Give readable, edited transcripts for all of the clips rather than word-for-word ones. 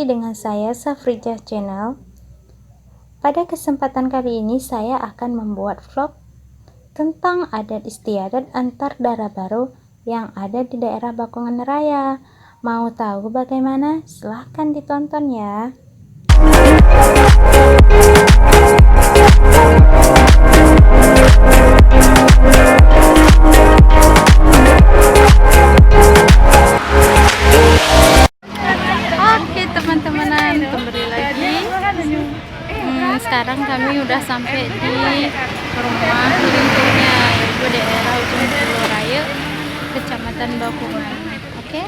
lagi dengan saya Safrijah Channel. Pada kesempatan kali ini saya akan membuat vlog tentang adat istiadat antar dara baro yang ada di daerah Bakongan Raya. Mau tahu bagaimana? Silahkan ditonton ya. Oke teman-temanan, kembali lagi. Sekarang kami udah sampai di rumah lingkupnya, yaitu daerah ujung Pulau Raya, Kecamatan Bakongan. Oke.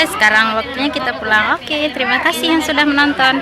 Sekarang waktunya kita pulang. Oke, terima kasih yang sudah menonton.